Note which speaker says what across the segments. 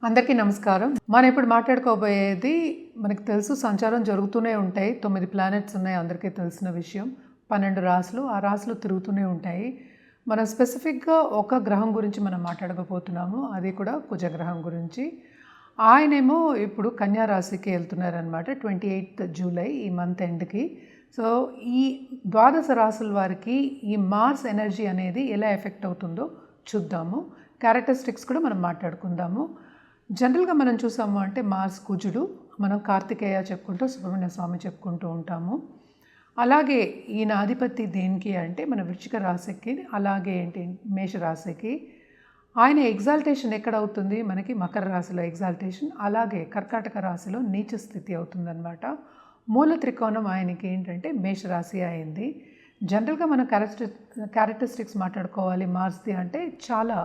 Speaker 1: అందరికీ నమస్కారం. మనం ఇప్పుడు మాట్లాడుకోబోయేది మనకు తెలుసు సంచారం జరుగుతూనే ఉంటాయి. 9 ప్లానెట్స్ ఉన్నాయి అందరికీ తెలిసిన విషయం. 12 రాశులు, ఆ రాశులు తిరుగుతూనే ఉంటాయి. మనం స్పెసిఫిక్‌గా ఒక గ్రహం గురించి మనం మాట్లాడకపోతున్నాము. అది కూడా కుజగ్రహం గురించి. ఆయనేమో ఇప్పుడు కన్యా రాశికి వెళ్తున్నారనమాట. 28th జూలై ఈ మంత్ ఎండ్‌కి. సో, ఈ ద్వాదశ రాశుల వారికి ఈ మార్స్ ఎనర్జీ అనేది ఎలా ఎఫెక్ట్ అవుతుందో చూద్దాము. క్యారెక్టరిస్టిక్స్ కూడా మనం మాట్లాడుకుందాము. జనరల్గా మనం చూసాము అంటే మార్స్ కుజుడు, మనం కార్తికేయ చెప్పుకుంటూ సుబ్రహ్మణ్య స్వామి చెప్పుకుంటూ ఉంటాము. అలాగే ఈయన అధిపతి దేనికి అంటే మన వృశ్చిక రాశికి, అలాగే మేష రాశికి. ఆయన ఎగ్జాల్టేషన్ ఎక్కడ అవుతుంది మనకి మకర రాశిలో ఎగ్జాల్టేషన్, అలాగే కర్కాటక రాశిలో నీచ స్థితి అవుతుందన్నమాట. మూల త్రికోణం ఆయనకి ఏంటంటే మేషరాశి అయింది. జనరల్గా మనం క్యారెక్టరిస్టిక్స్ మాట్లాడుకోవాలి మార్స్ది అంటే చాలా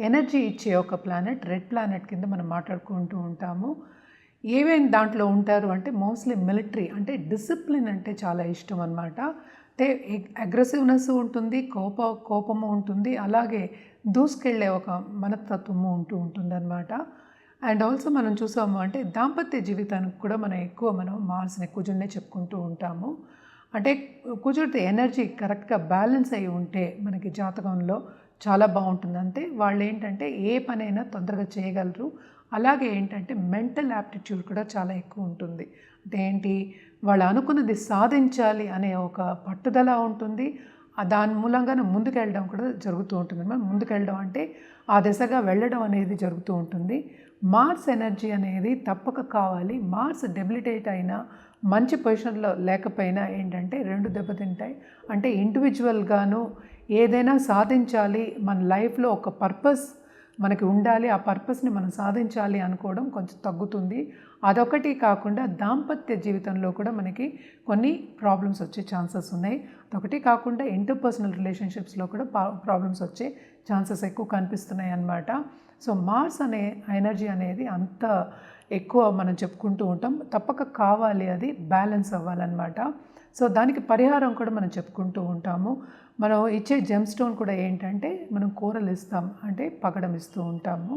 Speaker 1: ఎనర్జీ ఇచ్చే ఒక ప్లానెట్, రెడ్ ప్లానెట్ కింద మనం మాట్లాడుకుంటూ ఉంటాము. ఏమేమి దాంట్లో ఉంటారు అంటే మోస్ట్లీ మిలిటరీ, అంటే డిసిప్లిన్ అంటే చాలా ఇష్టం అనమాట. అంటే అగ్రెసివ్నెస్ ఉంటుంది, కోపము ఉంటుంది, అలాగే దూసుకెళ్ళే ఒక మనస్తత్వము ఉంటుంది అనమాట. అండ్ ఆల్సో మనం చూసాము అంటే దాంపత్య జీవితానికి కూడా మనం మార్స్ని కుజుడినే చెప్పుకుంటూ ఉంటాము. అంటే కుజుడిది ఎనర్జీ కరెక్ట్గా బ్యాలెన్స్ అయి ఉంటే మనకి జాతకంలో చాలా బాగుంటుంది. అంటే వాళ్ళు ఏంటంటే ఏ పనైనా తొందరగా చేయగలరు. అలాగే ఏంటంటే మెంటల్ యాప్టిట్యూడ్ కూడా చాలా ఎక్కువ ఉంటుంది. అంటే ఏంటి, వాళ్ళు అనుకున్నది సాధించాలి అనే ఒక పట్టుదల ఉంటుంది. దాని మూలంగానే ముందుకెళ్ళడం కూడా జరుగుతూ ఉంటుంది. మనం ముందుకెళ్ళడం అంటే ఆ దిశగా వెళ్ళడం అనేది జరుగుతూ ఉంటుంది. మార్స్ ఎనర్జీ అనేది తప్పక కావాలి. మార్స్ డెబిలిటేట్ అయినా మంచి పొజిషన్లో లేకపోయినా ఏంటంటే రెండు దెబ్బతింటాయి. అంటే ఇండివిజువల్గాను ఏదైనా సాధించాలి, మన లైఫ్లో ఒక పర్పస్ మనకి ఉండాలి, ఆ పర్పస్ని మనం సాధించాలి అనుకోవడం కొంచెం తగ్గుతుంది. అదొకటి కాకుండా దాంపత్య జీవితంలో కూడా మనకి కొన్ని ప్రాబ్లమ్స్ వచ్చే ఛాన్సెస్ ఉన్నాయి. అదొకటి కాకుండా ఇంటర్పర్సనల్ రిలేషన్షిప్స్లో కూడా ప్రాబ్లమ్స్ వచ్చే ఛాన్సెస్ ఎక్కువ కనిపిస్తున్నాయి అన్నమాట. సో మార్స్ అనే ఎనర్జీ అనేది అంత ఎక్కువ మనం చెప్పుకుంటూ ఉంటాం. తప్పక కావాలి, అది బ్యాలెన్స్ అవ్వాలన్నమాట. సో దానికి పరిహారం కూడా మనం చెప్పుకుంటూ ఉంటాము. మనం ఇచ్చే జెమ్ స్టోన్ కూడా ఏంటంటే మనం కూరలు ఇస్తాం, అంటే పగడం ఇస్తూ ఉంటాము.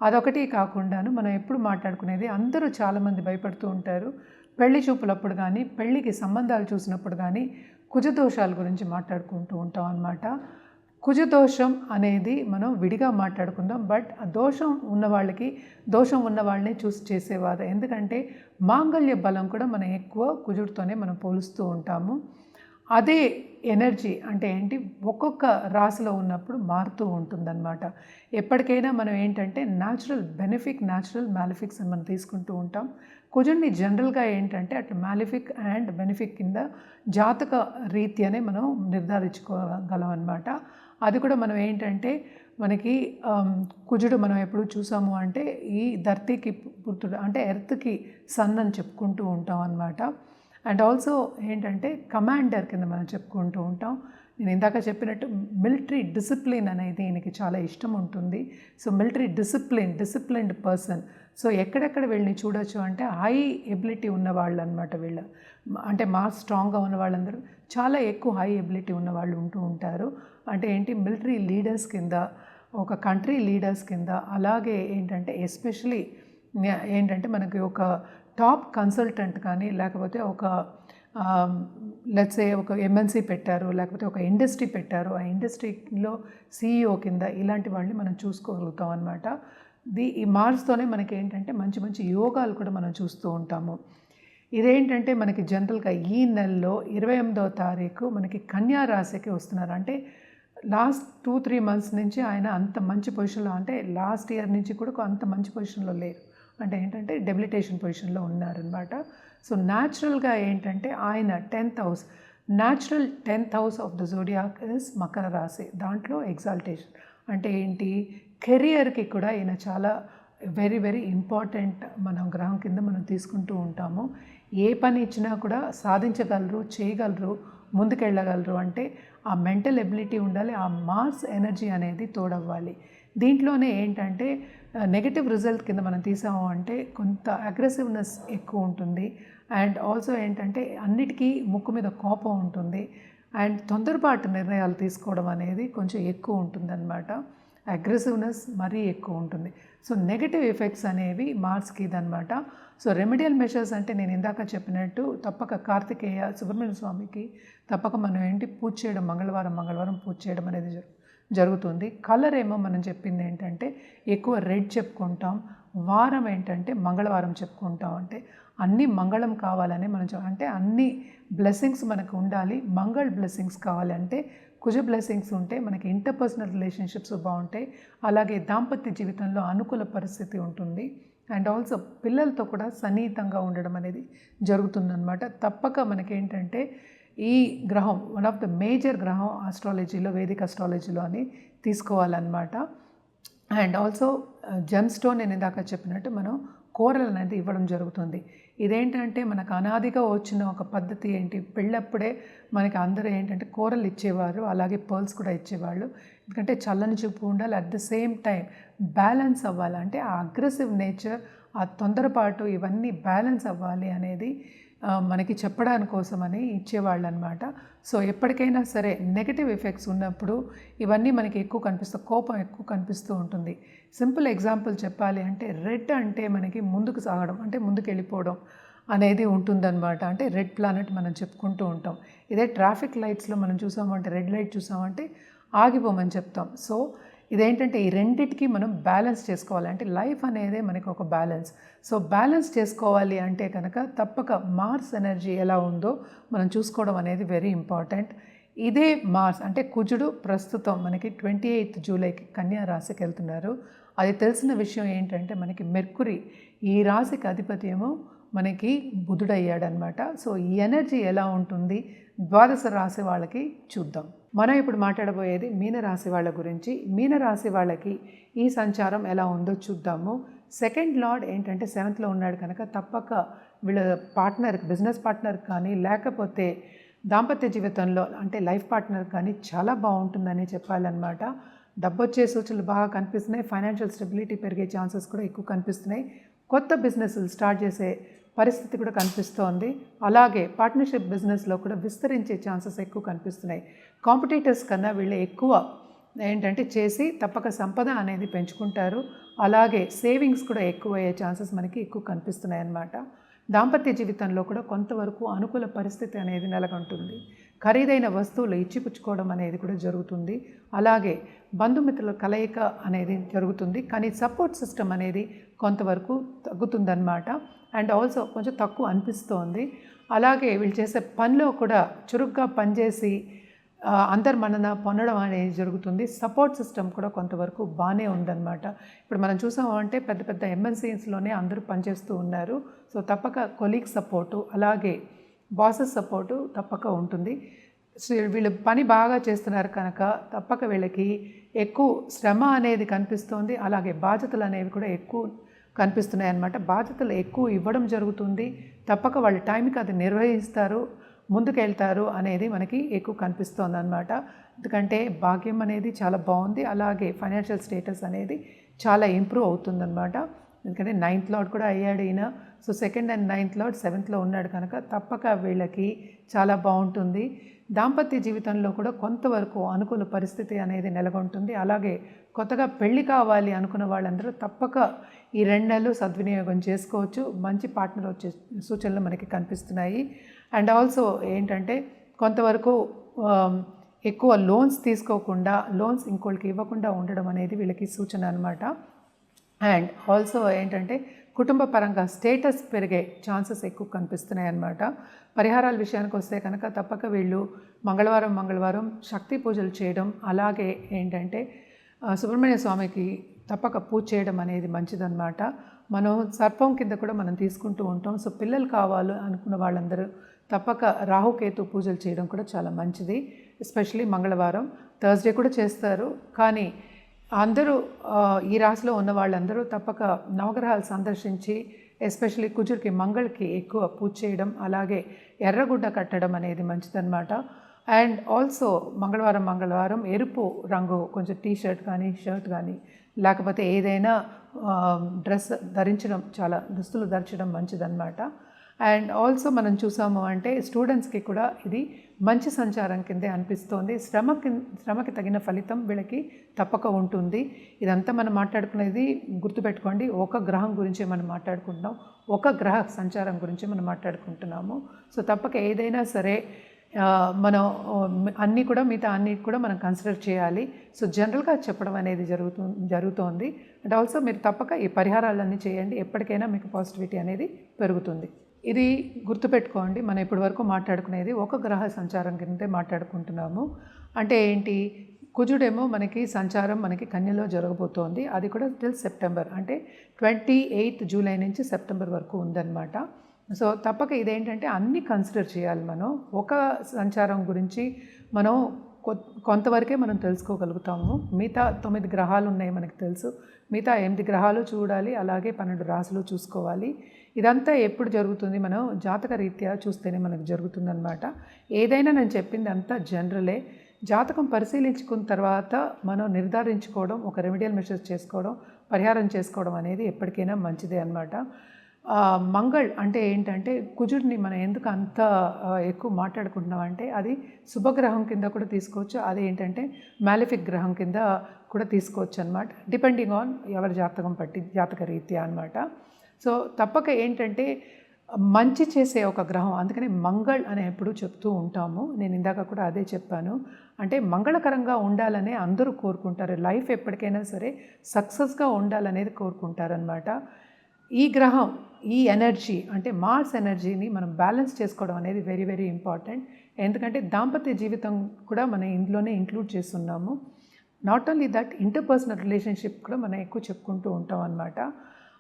Speaker 1: అదొకటి కాకుండాను మనం ఎప్పుడు మాట్లాడుకునేది, అందరూ చాలామంది భయపడుతూ ఉంటారు పెళ్లి చూపులప్పుడు కానీ, పెళ్ళికి సంబంధాలు చూసినప్పుడు కానీ కుజదోషాల గురించి మాట్లాడుకుంటూ ఉంటాం అన్నమాట. కుజదోషం అనేది మనం విడిగా మాట్లాడుకుందాం. బట్ ఆ దోషం ఉన్న వాళ్ళని చూసి చేసేవారు. ఎందుకంటే మాంగళ్య బలం కూడా మనం ఎక్కువ కుజుడితోనే మనం పోలుస్తూ ఉంటాము. అదే ఎనర్జీ అంటే ఏంటి, ఒక్కొక్క రాశిలో ఉన్నప్పుడు మారుతూ ఉంటుందన్నమాట. ఎప్పటికైనా మనం ఏంటంటే న్యాచురల్ బెనిఫిక్, న్యాచురల్ మ్యాలిఫిక్స్ అని మనం తీసుకుంటూ ఉంటాం. కుజుడిని జనరల్గా ఏంటంటే అట్లా మ్యాలిఫిక్ అండ్ బెనిఫిక్ కింద జాతక రీత్యానే మనం నిర్ధారించుకోగలం అన్నమాట. అది కూడా మనం ఏంటంటే మనకి కుజుడు మనం ఎప్పుడు చూసాము అంటే ఈ ధర్తీకి పుత్రుడు, అంటే ఎర్త్కి సన్ అని చెప్పుకుంటూ ఉంటాం అన్నమాట. అండ్ ఆల్సో ఏంటంటే కమాండర్ కింద మనం చెప్పుకుంటూ ఉంటాం. నేను ఇందాక చెప్పినట్టు మిలిటరీ డిసిప్లిన్ అనేది ఈయనకి చాలా ఇష్టం ఉంటుంది. So military disciplined person. So ఎక్కడెక్కడ వీళ్ళని చూడొచ్చు అంటే హై ఎబిలిటీ ఉన్న వాళ్ళు అనమాట. అంటే మార్క్స్ స్ట్రాంగ్గా ఉన్న వాళ్ళందరూ చాలా ఎక్కువ హై ఎబిలిటీ ఉన్న వాళ్ళు ఉంటూ ఉంటారు. అంటే ఏంటి, మిలిటరీ లీడర్స్ కింద, ఒక కంట్రీ లీడర్స్ కింద, అలాగే ఏంటంటే ఎస్పెషలీ ఏంటంటే మనకి ఒక టాప్ కన్సల్టెంట్ కానీ, లేకపోతే ఒక లెట్సే ఒక ఎంఎన్సీ పెట్టారు, లేకపోతే ఒక ఇండస్ట్రీ పెట్టారు, ఆ ఇండస్ట్రీలో సిఇఓ కింద ఇలాంటి వాళ్ళని మనం చూసుకోగలుగుతాం అన్నమాట. ఈ మార్స్తోనే మనకి ఏంటంటే మంచి మంచి యోగాలు కూడా మనం చూస్తూ ఉంటాము. ఇదేంటంటే మనకి జనరల్గా ఈ నెలలో 28వ తారీఖు మనకి కన్యా రాశికి వస్తున్నారు. అంటే లాస్ట్ 2-3 మంత్స్ నుంచి ఆయన అంత మంచి పొజిషన్లో, అంటే లాస్ట్ ఇయర్ నుంచి కూడా అంత మంచి పొజిషన్లో లేరు. అంటే ఏంటంటే డెబిలిటేషన్ పొజిషన్లో ఉన్నారనమాట. సో న్యాచురల్గా ఏంటంటే ఆయన 10th house, natural 10th house of the zodiac is Makar రాశి. దాంట్లో ఎగ్జాల్టేషన్ అంటే ఏంటి, కెరియర్కి కూడా ఈయన చాలా వెరీ వెరీ ఇంపార్టెంట్ మనం గ్రహం కింద మనం తీసుకుంటూ ఉంటాము. ఏ పని ఇచ్చినా కూడా సాధించగలరు, చేయగలరు, ముందుకెళ్ళగలరు. అంటే ఆ మెంటల్ ఎబిలిటీ ఉండాలి, ఆ మార్స్ ఎనర్జీ అనేది తోడవ్వాలి. దీంట్లోనే ఏంటంటే నెగటివ్ రిజల్ట్ కింద మనం తీసాము అంటే కొంత అగ్రెసివ్నెస్ ఎక్కువ ఉంటుంది. అండ్ ఆల్సో ఏంటంటే అన్నిటికీ ముక్కు మీద కోపం ఉంటుంది. అండ్ తొందరపాటు నిర్ణయాలు తీసుకోవడం అనేది కొంచెం ఎక్కువ ఉంటుందన్నమాట. అగ్రెసివ్నెస్ మరీ ఎక్కువ ఉంటుంది. సో నెగటివ్ ఎఫెక్ట్స్ అనేవి మార్స్కి ఇదనమాట. సో రెమెడియల్ మెషర్స్ అంటే నేను ఇందాక చెప్పినట్టు తప్పక కార్తికేయ సుబ్రహ్మణ్య స్వామికి తప్పక మనం పూజ చేయడం, మంగళవారం పూజ చేయడం అనేది జరుగుతుంది. కలర్ ఏమో మనం చెప్పింది ఏంటంటే ఎక్కువ రెడ్ చెప్పుకుంటాం, వారం ఏంటంటే మంగళవారం చెప్పుకుంటాం. అంటే అన్ని మంగళం కావాలని మనం అంటే అన్ని బ్లెస్సింగ్స్ మనకు ఉండాలి. మంగళ బ్లెస్సింగ్స్ కావాలంటే కుజ బ్లెస్సింగ్స్ ఉంటే మనకి ఇంటర్పర్సనల్ రిలేషన్షిప్స్ బాగుంటాయి. అలాగే దాంపత్య జీవితంలో అనుకూల పరిస్థితి ఉంటుంది. అండ్ ఆల్సో పిల్లలతో కూడా సన్నిహితంగా ఉండడం అనేది జరుగుతుందన్నమాట. తప్పక మనకేంటంటే ఈ గ్రహం వన్ ఆఫ్ ద మేజర్ గ్రహం ఆస్ట్రాలజీలో, వేదిక ఆస్ట్రాలజీలో అని తీసుకోవాలన్నమాట. అండ్ ఆల్సో జెమ్ స్టోన్ నేను ఇందాక చెప్పినట్టు మనం కోరలు అనేది ఇవ్వడం జరుగుతుంది. ఇదేంటంటే మనకు అనాదిగా వచ్చిన ఒక పద్ధతి పెళ్ళప్పుడే మనకి అందరూ కోరలు ఇచ్చేవారు, అలాగే పర్ల్స్ కూడా ఇచ్చేవాళ్ళు. ఎందుకంటే చల్లని చూపు ఉండాలి, at the same time balance అవ్వాలి. అంటే ఆ అగ్రెసివ్ నేచర్, ఆ తొందరపాటు ఇవన్నీ బ్యాలెన్స్ అవ్వాలి అనేది మనకి చెప్పడానికి కోసమని ఇచ్చేవాళ్ళు అనమాట. సో ఎప్పటికైనా సరే నెగటివ్ ఎఫెక్ట్స్ ఉన్నప్పుడు ఇవన్నీ మనకి ఎక్కువ కనిపిస్తాయి, కోపం ఎక్కువ కనిపిస్తూ ఉంటుంది. సింపుల్ ఎగ్జాంపుల్ చెప్పాలి అంటే రెడ్ అంటే మనకి ముందుకు సాగడం, అంటే ముందుకు వెళ్ళిపోవడం అనేది ఉంటుందన్నమాట. అంటే రెడ్ ప్లానెట్ మనం చెప్పుకుంటూ ఉంటాం. ఇదే ట్రాఫిక్ లైట్స్లో మనం చూసామంటే, రెడ్ లైట్ చూసామంటే ఆగిపోమని చెప్తాం. సో ఇదేంటంటే ఈ రెండిటికి మనం బ్యాలెన్స్ చేసుకోవాలి. అంటే లైఫ్ అనేది మనకి ఒక బ్యాలెన్స్. సో బ్యాలెన్స్ చేసుకోవాలి అంటే కనుక తప్పక మార్స్ ఎనర్జీ ఎలా ఉందో మనం చూసుకోవడం అనేది వెరీ ఇంపార్టెంట్. ఇదే మార్స్ అంటే కుజుడు ప్రస్తుతం మనకి 28 జూలైకి కన్యా రాశికి వెళ్తున్నారు. అది తెలిసిన విషయం ఏంటంటే మనకి మెర్కురీ ఈ రాశికి అధిపతి ఏమో మనకి బుధుడయ్యాడనమాట. సో ఈ ఎనర్జీ ఎలా ఉంటుంది ద్వాదశ రాశి వాళ్ళకి చూద్దాం. మనం ఇప్పుడు మాట్లాడబోయేది మీనరాశి వాళ్ళ గురించి. మీనరాశి వాళ్ళకి ఈ సంచారం ఎలా ఉందో చూద్దాము. సెకండ్ లార్డ్ ఏంటంటే 7th ఉన్నాడు కనుక తప్పక వీళ్ళ పార్ట్నర్కి, బిజినెస్ పార్ట్నర్కి కానీ లేకపోతే దాంపత్య జీవితంలో అంటే లైఫ్ పార్ట్నర్ కానీ చాలా బాగుంటుందని చెప్పాలన్నమాట. డబ్బు వచ్చే సూచనలు బాగా కనిపిస్తున్నాయి. ఫైనాన్షియల్ స్టెబిలిటీ పెరిగే ఛాన్సెస్ కూడా ఎక్కువ కనిపిస్తున్నాయి. కొత్త బిజినెస్లు స్టార్ట్ చేసే పరిస్థితి కూడా కనిపిస్తోంది. అలాగే పార్ట్నర్షిప్ బిజినెస్లో కూడా విస్తరించే ఛాన్సెస్ ఎక్కువ కనిపిస్తున్నాయి. కాంపిటీటర్స్ కన్నా వీళ్ళు ఎక్కువ చేసి తప్పక సంపద అనేది పెంచుకుంటారు. అలాగే సేవింగ్స్ కూడా ఎక్కువ అయ్యే ఛాన్సెస్ మనకి ఎక్కువ కనిపిస్తున్నాయి అన్నమాట. దాంపత్య జీవితంలో కూడా కొంతవరకు అనుకూల పరిస్థితి అనేది నెలకొంటుంది. ఖరీదైన వస్తువులు ఇచ్చిపుచ్చుకోవడం అనేది కూడా జరుగుతుంది. అలాగే బంధుమిత్రుల కలయిక అనేది జరుగుతుంది. కానీ సపోర్ట్ సిస్టమ్ అనేది కొంతవరకు తగ్గుతుందన్నమాట. అండ్ ఆల్సో కొంచెం తక్కువ అనిపిస్తోంది. అలాగే వీళ్ళు చేసే పనిలో కూడా చురుగ్గా పనిచేసి అందరి మన్నన పొందడం అనేది జరుగుతుంది. సపోర్ట్ సిస్టమ్ కూడా కొంతవరకు బాగానే ఉందన్నమాట. ఇప్పుడు మనం చూసామంటే పెద్ద పెద్ద ఎంఎన్సీస్లోనే అందరూ పనిచేస్తూ ఉన్నారు. సో తప్పక కొలీగ్ సపోర్టు, అలాగే బాసెస్ సపోర్టు తప్పక ఉంటుంది. వీళ్ళు పని బాగా చేస్తున్నారు కనుక తప్పక వీళ్ళకి ఎక్కువ శ్రమ అనేది కనిపిస్తోంది. అలాగే బాధ్యతలు అనేవి కూడా ఎక్కువ కనిపిస్తున్నాయి అన్నమాట. బాధ్యతలు ఎక్కువ ఇవ్వడం జరుగుతుంది. తప్పక వాళ్ళ టైంకి అది నిర్వహిస్తారు, ముందుకెళ్తారు అనేది మనకి ఎక్కువ కనిపిస్తుంది అన్నమాట. ఎందుకంటే భాగ్యం అనేది చాలా బాగుంది. అలాగే ఫైనాన్షియల్ స్టేటస్ అనేది చాలా ఇంప్రూవ్ అవుతుందన్నమాట. ఎందుకంటే 9th లార్డ్ కూడా అయ్యాడు ఈయన. So 2nd and 9th lord 7th ఉన్నాడు కనుక తప్పక వీళ్ళకి చాలా బాగుంటుంది. దాంపత్య జీవితంలో కూడా కొంతవరకు అనుకూల పరిస్థితి అనేది నెలకొంటుంది. అలాగే కొత్తగా పెళ్లి కావాలి అనుకున్న వాళ్ళందరూ తప్పక ఈ 2 నెలలు సద్వినియోగం చేసుకోవచ్చు. మంచి పార్ట్నర్ వచ్చే సూచనలు మనకి కనిపిస్తున్నాయి. అండ్ ఆల్సో కొంతవరకు ఎక్కువ లోన్స్ తీసుకోకుండా, లోన్స్ ఇంకోళ్ళకి ఇవ్వకుండా ఉండడం అనేది వీళ్ళకి సూచన అనమాట. అండ్ ఆల్సో కుటుంబ పరంగా స్టేటస్ పెరిగే ఛాన్సెస్ ఎక్కువ కనిపిస్తున్నాయి అన్నమాట. పరిహారాల విషయానికి వస్తే కనుక తప్పక వీళ్ళు మంగళవారం శక్తి పూజలు చేయడం, అలాగే సుబ్రహ్మణ్య స్వామికి తప్పక పూజ చేయడం అనేది మంచిదన్నమాట. మనం సర్పం కింద కూడా మనం తీసుకుంటూ ఉంటాం. సో పిల్లలు కావాలి అనుకున్న వాళ్ళందరూ తప్పక రాహుకేతు పూజలు చేయడం కూడా చాలా మంచిది. ఎస్పెషలీ మంగళవారం, థర్స్డే కూడా చేస్తారు. కానీ అందరూ ఈ రాశిలో ఉన్న వాళ్ళందరూ తప్పక నవగ్రహాలు సందర్శించి ఎస్పెషలీ కుజుడికి, మంగళకి ఎక్కువ పూజ చేయడం, అలాగే ఎర్రగుడ్డ కట్టడం అనేది మంచిదన్నమాట. అండ్ ఆల్సో మంగళవారం ఎరుపు రంగు కొంచెం టీషర్ట్ కానీ, షర్ట్ కానీ, లేకపోతే ఏదైనా డ్రెస్ దుస్తులు ధరించడం మంచిదన్నమాట. అండ్ ఆల్సో మనం చూసాము అంటే స్టూడెంట్స్కి కూడా ఇది మంచి సంచారం కిందే అనిపిస్తోంది. శ్రమకి తగిన ఫలితం వీళ్ళకి తప్పక ఉంటుంది. ఇదంతా మనం మాట్లాడుకునేది గుర్తుపెట్టుకోండి, ఒక గ్రహం గురించి మనం మాట్లాడుకుంటున్నాం, ఒక గ్రహ సంచారం గురించి మనం మాట్లాడుకుంటున్నాము. సో తప్పక ఏదైనా సరే మనం అన్నీ కూడా మిగతా అన్నిటి కూడా మనం కన్సిడర్ చేయాలి. సో జనరల్గా చెప్పడం అనేది జరుగుతోంది. అండ్ ఆల్సో మీరు తప్పక ఈ పరిహారాలన్నీ చేయండి, ఎప్పటికైనా మీకు పాజిటివిటీ అనేది పెరుగుతుంది. ఇది గుర్తుపెట్టుకోండి, మనం ఇప్పటి వరకు మాట్లాడుకునేది ఒక గ్రహ సంచారం కిందే మాట్లాడుకుంటున్నాము. అంటే ఏంటి, కుజుడేమో మనకి సంచారం మనకి కన్యలో జరగబోతోంది. అది కూడా టిల్ సెప్టెంబర్, అంటే 28 జూలై నుంచి సెప్టెంబర్ వరకు ఉందన్నమాట. సో తప్పక ఇదేంటంటే అన్నీ కన్సిడర్ చేయాలి. మనం ఒక సంచారం గురించి మనం కొంతవరకే మనం తెలుసుకోగలుగుతాము. మిగతా 9 గ్రహాలు ఉన్నాయి మనకు తెలుసు, మిగతా 8 గ్రహాలు చూడాలి, అలాగే 12 రాశులు చూసుకోవాలి. ఇదంతా ఎప్పుడు జరుగుతుంది, మనం జాతక రీత్యా చూస్తేనే మనకు జరుగుతుందన్నమాట. ఏదైనా నేను చెప్పింది అంతా జనరలే. జాతకం పరిశీలించుకున్న తర్వాత మనం నిర్ధారించుకోవడం, ఒక రెమెడియల్ మెషర్స్ చేసుకోవడం, పరిహారం చేసుకోవడం అనేది ఎప్పటికైనా మంచిదే అన్నమాట. మంగళ్ అంటే ఏంటంటే, కుజుడిని మనం ఎందుకు అంత ఎక్కువ మాట్లాడుకుంటున్నాం అంటే, అది శుభగ్రహం కింద కూడా తీసుకోవచ్చు, అది ఏంటంటే మ్యాలిఫిక్ గ్రహం కింద కూడా తీసుకోవచ్చు అనమాట, డిపెండింగ్ ఆన్ ఎవరి జాతక రీత్యా అనమాట. సో తప్పక ఏంటంటే మంచి చేసే ఒక గ్రహం, అందుకని మంగళ్ అని ఎప్పుడు చెప్తూ ఉంటాము. నేను ఇందాక కూడా అదే చెప్పాను. అంటే మంగళకరంగా ఉండాలనే అందరూ కోరుకుంటారు. లైఫ్ ఎప్పటికైనా సరే సక్సెస్గా ఉండాలనేది కోరుకుంటారనమాట. ఈ గ్రహం, ఈ ఎనర్జీ అంటే మార్స్ ఎనర్జీని మనం బ్యాలెన్స్ చేసుకోవడం అనేది వెరీ వెరీ ఇంపార్టెంట్. ఎందుకంటే దాంపత్య జీవితం కూడా మనం ఇందులోనే ఇంక్లూడ్ చేస్తున్నాము. Not only that, interpersonal relationship కూడా మనం ఎక్కువ చెప్పుకుంటూ ఉంటాం అన్నమాట.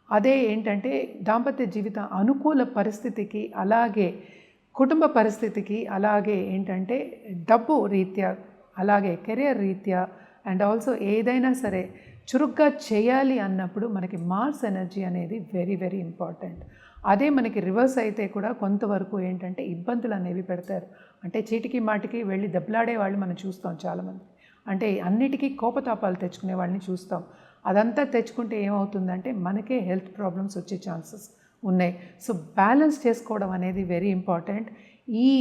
Speaker 1: అదే ఏంటంటే దాంపత్య జీవితం అనుకూల పరిస్థితికి, అలాగే కుటుంబ పరిస్థితికి, అలాగే ఏంటంటే డబ్బు రీత్యా, అలాగే కెరియర్ రీత్యా, అండ్ ఆల్సో ఏదైనా సరే చురుగ్గా చేయాలి అన్నప్పుడు మనకి మార్స్ ఎనర్జీ అనేది వెరీ వెరీ ఇంపార్టెంట్. అదే మనకి రివర్స్ అయితే కూడా కొంతవరకు ఏంటంటే ఇబ్బందులు అనేవి పెడతారు. అంటే చీటికి మాటికి వెళ్ళి దెబ్బలాడే వాళ్ళు మనం చూస్తాం చాలామంది. అంటే అన్నిటికీ కోపతాపాలు తెచ్చుకునే వాళ్ళని చూస్తాం. అదంతా తెచ్చుకుంటే ఏమవుతుందంటే మనకే హెల్త్ ప్రాబ్లమ్స్ వచ్చే ఛాన్సెస్ ఉన్నాయి. సో బ్యాలెన్స్ చేసుకోవడం అనేది వెరీ ఇంపార్టెంట్. ఈ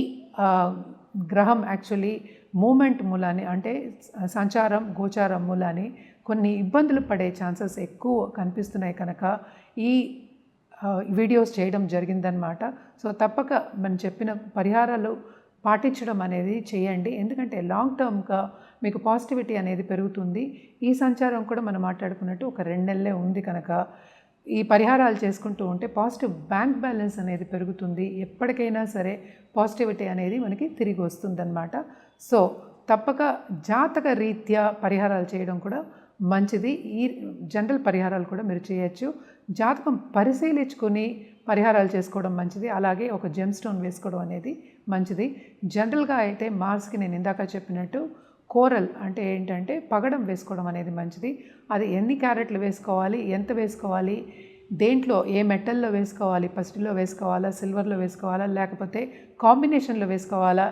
Speaker 1: గ్రహం యాక్చువల్లీ మూమెంట్ మూలాన్ని, అంటే సంచారం గోచారం మూలాన్ని కొన్ని ఇబ్బందులు పడే ఛాన్సెస్ ఎక్కువ కనిపిస్తున్నాయి కనుక ఈ వీడియోస్ చేయడం జరిగిందనమాట. సో తప్పక మనం చెప్పిన పరిహారాలు పాటించడం అనేది చేయండి. ఎందుకంటే లాంగ్ టర్మ్గా మీకు పాజిటివిటీ అనేది పెరుగుతుంది. ఈ సంచారం కూడా మనం మాట్లాడుకున్నట్టు ఒక 2 నెలలే ఉంది కనుక ఈ పరిహారాలు చేసుకుంటూ ఉంటే పాజిటివ్ బ్యాంక్ బ్యాలెన్స్ అనేది పెరుగుతుంది. ఎప్పటికైనా సరే పాజిటివిటీ అనేది మనకి తిరిగి వస్తుందన్నమాట. సో తప్పక జాతక రీత్యా పరిహారాలు చేయడం కూడా మంచిది. ఈ జనరల్ పరిహారాలు కూడా మీరు చేయొచ్చు. జాతకం పరిశీలించుకొని పరిహారాలు చేసుకోవడం మంచిది. అలాగే ఒక జెమ్ స్టోన్ వేసుకోవడం అనేది మంచిది. జనరల్గా అయితే మార్స్కి నేను ఇందాక చెప్పినట్టు కోరల్ అంటే ఏంటంటే పగడం వేసుకోవడం అనేది మంచిది. అది ఎన్ని క్యారెట్లు వేసుకోవాలి, ఎంత వేసుకోవాలి, దేంట్లో ఏ మెటల్లో వేసుకోవాలి, పసిడిలో వేసుకోవాలా, సిల్వర్లో వేసుకోవాలా, లేకపోతే కాంబినేషన్లో వేసుకోవాలా,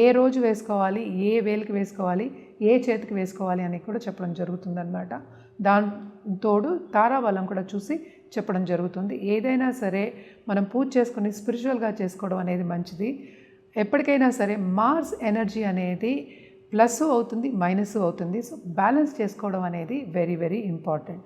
Speaker 1: ఏ రోజు వేసుకోవాలి, ఏ వేలికి వేసుకోవాలి, ఏ చేతికి వేసుకోవాలి అని కూడా చెప్పడం జరుగుతుందన్నమాట. దాంతోడు తారాబలం కూడా చూసి చెప్పడం జరుగుతుంది. ఏదైనా సరే మనం పూజ చేసుకుని స్పిరిచువల్గా చేసుకోవడం అనేది మంచిది. ఎప్పటికైనా సరే మార్స్ ఎనర్జీ అనేది ప్లస్ అవుతుంది, మైనస్ అవుతుంది. సో బ్యాలెన్స్ చేసుకోవడం అనేది వెరీ వెరీ ఇంపార్టెంట్.